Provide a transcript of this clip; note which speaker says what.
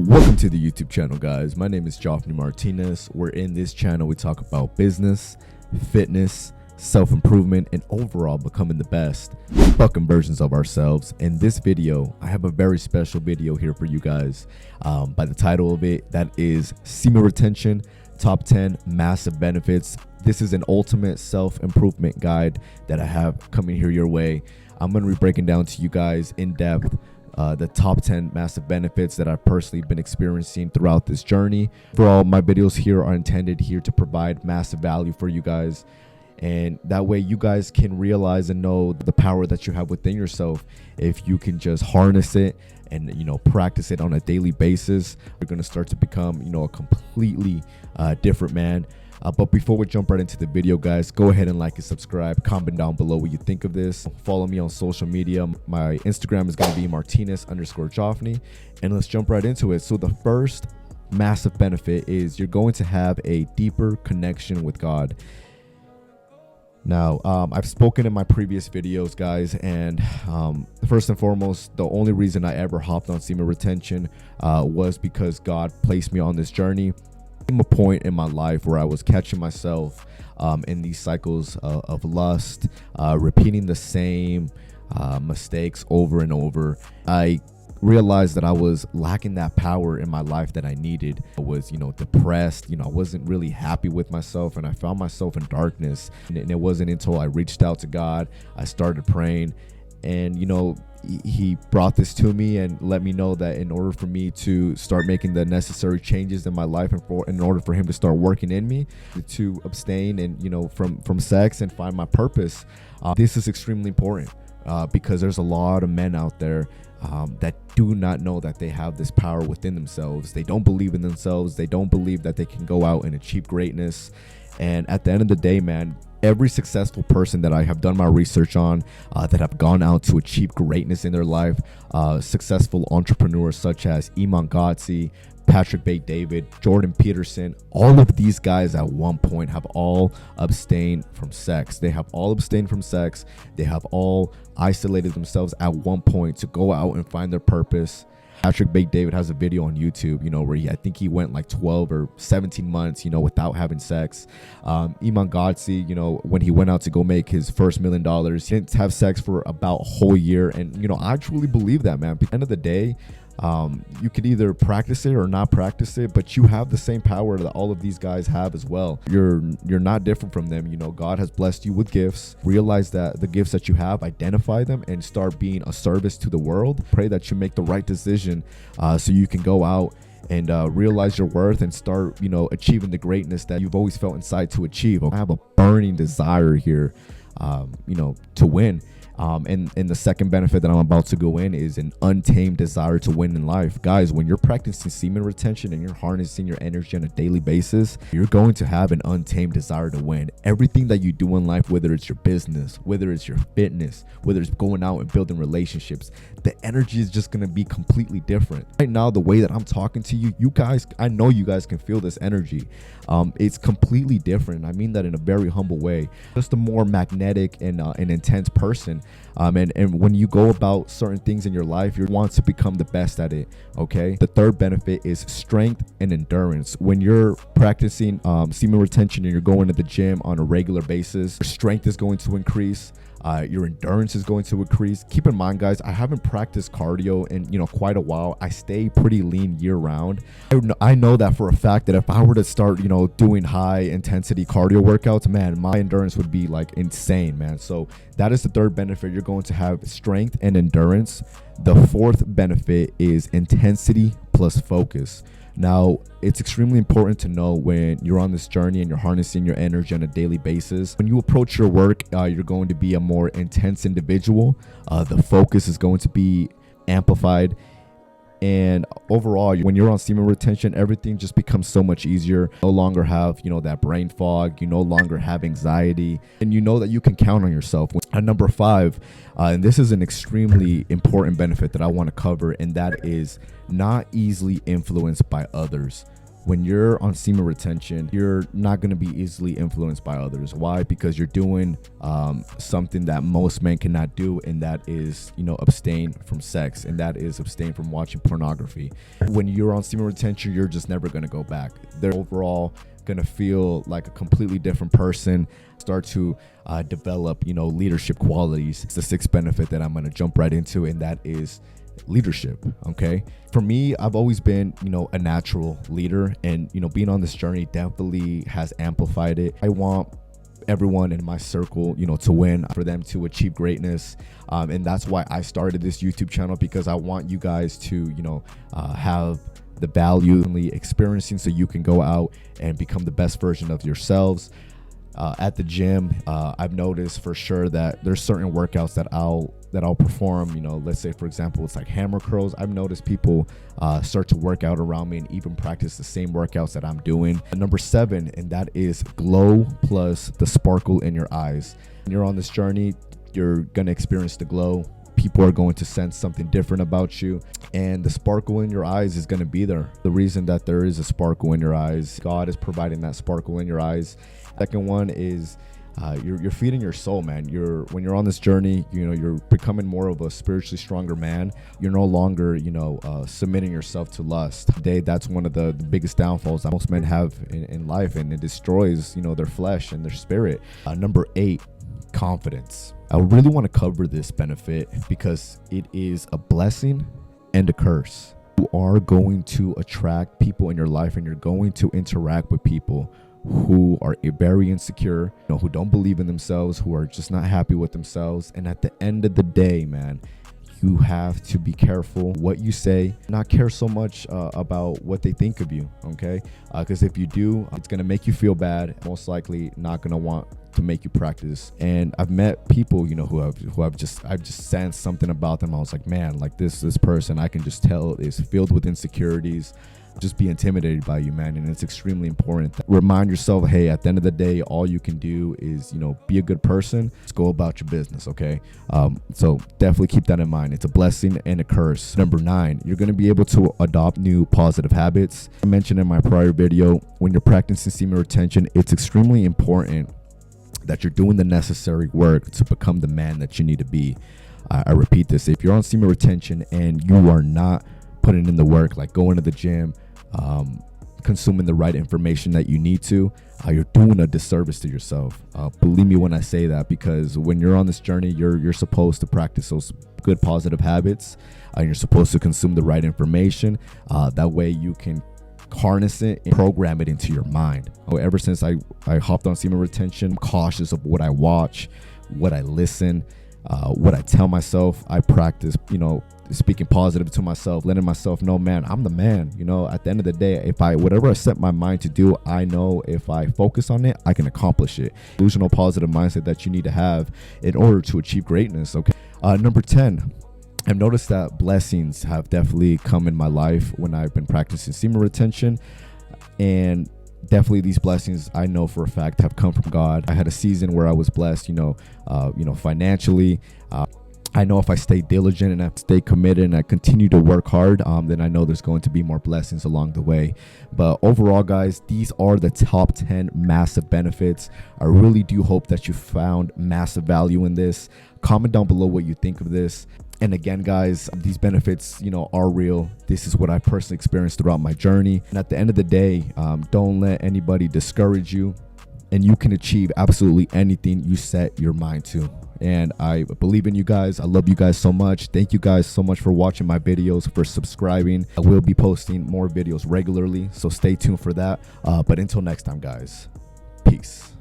Speaker 1: Welcome to the YouTube channel, guys. My name is Joffrey Martinez. Where in this channel we talk about business, fitness, self-improvement, and overall becoming the best fucking versions of ourselves. In this video, I have a very special video here for you guys. By the title of it, that is Semen Retention, Top 10 Massive Benefits. This is an ultimate self-improvement guide that I have coming here your way. I'm going to be breaking down to you guys in depth the top 10 massive benefits that I've personally been experiencing throughout this journey. Overall, my videos here are intended here to provide massive value for you guys. And that way you guys can realize and know the power that you have within yourself. If you can just harness it and, practice it on a daily basis, you're going to start to become, a completely different man. But before we jump right into the video, guys, go ahead and like and subscribe. Comment down below what you think of this. Follow me on social media. My Instagram is going to be Martinez_Joffrey. And let's jump right into it. So the first massive benefit is you're going to have a deeper connection with God. Now, I've spoken in my previous videos, guys, and first and foremost, the only reason I ever hopped on semen retention was because God placed me on this journey. A point in my life where I was catching myself in these cycles of lust, repeating the same mistakes over and over. I realized that I was lacking that power in my life that I needed. I was, depressed. I wasn't really happy with myself, and I found myself in darkness. And it wasn't until I reached out to God, I started praying, and he brought this to me and let me know that in order for me to start making the necessary changes in my life, and in order for him to start working in me, to abstain and from sex and find my purpose. This is extremely important because there's a lot of men out there that do not know that they have this power within themselves. They don't believe in themselves. They don't believe that they can go out and achieve greatness. And at the end of the day, man, every successful person that I have done my research on, that have gone out to achieve greatness in their life, successful entrepreneurs such as Iman Gadzhi, Patrick Bet-David, Jordan Peterson, all of these guys at one point have all abstained from sex. They have all abstained from sex. They have all isolated themselves at one point to go out and find their purpose. Patrick Bet-David has a video on YouTube, where I think he went like 12 or 17 months, without having sex. Iman Gadzhi, when he went out to go make his first $1 million, he didn't have sex for about a whole year. And, I truly believe that, man. At the end of the day, you could either practice it or not practice it, but you have the same power that all of these guys have as well. You're not different from them. God has blessed you with gifts. Realize that the gifts that you have, identify them, and start being a service to the world. Pray that you make the right decision so you can go out and realize your worth and start achieving the greatness that you've always felt inside to achieve. I have a burning desire here to win. And the second benefit that I'm about to go in is an untamed desire to win in life. Guys, when you're practicing semen retention and you're harnessing your energy on a daily basis, you're going to have an untamed desire to win. Everything that you do in life, whether it's your business, whether it's your fitness, whether it's going out and building relationships, the energy is just going to be completely different. Right now, the way that I'm talking to you, you guys, I know you guys can feel this energy. It's completely different. I mean that in a very humble way. Just a more magnetic and an intense person. And when you go about certain things in your life, you want to become the best at it. Okay. The third benefit is strength and endurance. When you're practicing semen retention and you're going to the gym on a regular basis, your strength is going to increase. Your endurance is going to increase. Keep in mind, guys, I haven't practiced cardio in quite a while. I stay pretty lean year round. I know that for a fact that if I were to start doing high intensity cardio workouts, man, my endurance would be like insane, man. So that is the third benefit. You're going to have strength and endurance. The fourth benefit is intensity plus focus. Now, it's extremely important to know when you're on this journey and you're harnessing your energy on a daily basis. When you approach your work, you're going to be a more intense individual. The focus is going to be amplified. And overall, when you're on semen retention, everything just becomes so much easier. You no longer have, that brain fog. You no longer have anxiety. And you know that you can count on yourself. At number 5, and this is an extremely important benefit that I want to cover, and that is not easily influenced by others. When you're on semen retention, you're not going to be easily influenced by others. Why? Because you're doing something that most men cannot do, and that is, abstain from sex, and that is abstain from watching pornography. When you're on semen retention, you're just never going to go back. They're overall going to feel like a completely different person, start to develop, leadership qualities. It's the sixth benefit that I'm going to jump right into, and that is leadership. Okay, for me, I've always been a natural leader, and being on this journey definitely has amplified it. I want everyone in my circle to win, for them to achieve greatness, and that's why I started this YouTube channel, because I want you guys to have the value and the experiencing, so you can go out and become the best version of yourselves. At the gym, I've noticed for sure that there's certain workouts that I'll perform. Let's say, for example, it's like hammer curls. I've noticed people start to work out around me and even practice the same workouts that I'm doing. Number 7, and that is glow plus the sparkle in your eyes. When you're on this journey, you're gonna experience the glow. People are going to sense something different about you, and the sparkle in your eyes is going to be there. The reason that there is a sparkle in your eyes, God is providing that sparkle in your eyes. Second one is you're feeding your soul, man. When you're on this journey, you're becoming more of a spiritually stronger man. You're no longer submitting yourself to lust. Today, that's one of the biggest downfalls that most men have in life, and it destroys their flesh and their spirit. Number 8, confidence. I really want to cover this benefit because it is a blessing and a curse. You are going to attract people in your life, and you're going to interact with people who are very insecure, who don't believe in themselves, who are just not happy with themselves. And at the end of the day, man, you have to be careful what you say, not care so much about what they think of you, okay? Because if you do, it's going to make you feel bad, most likely not going to want to make you practice. And I've met people, I've just sensed something about them. I was like, man, like this person, I can just tell is filled with insecurities, just be intimidated by you, man. And it's extremely important that remind yourself, hey, at the end of the day, all you can do is be a good person. Just go about your business, okay? So definitely keep that in mind. It's a blessing and a curse. Number 9, you're going to be able to adopt new positive habits. I mentioned in my prior video, when you're practicing semen retention, it's extremely important that you're doing the necessary work to become the man that you need to be. I repeat this: if you're on semen retention and you are not putting in the work, like going to the gym, consuming the right information that you need to, you're doing a disservice to yourself. Believe me when I say that, because when you're on this journey, you're supposed to practice those good positive habits. You're supposed to consume the right information. That way you can harness it and program it into your mind. Ever since I hopped on semen retention, I'm cautious of what I watch, what I listen, what I tell myself. I practice, speaking positive to myself, letting myself know, man, I'm the man. At the end of the day, whatever I set my mind to do, I know if I focus on it, I can accomplish it. Delusional positive mindset that you need to have in order to achieve greatness. Okay. Number 10. I've noticed that blessings have definitely come in my life when I've been practicing semen retention, and definitely these blessings I know for a fact have come from God. I had a season where I was blessed, financially. I know if I stay diligent and I stay committed and I continue to work hard, then I know there's going to be more blessings along the way. But overall, guys, these are the top 10 massive benefits. I really do hope that you found massive value in this. Comment down below what you think of this. And again, guys, these benefits, are real. This is what I personally experienced throughout my journey. And at the end of the day, don't let anybody discourage you, and you can achieve absolutely anything you set your mind to. And I believe in you guys. I love you guys so much. Thank you guys so much for watching my videos, for subscribing. I will be posting more videos regularly, so stay tuned for that. But until next time, guys, peace.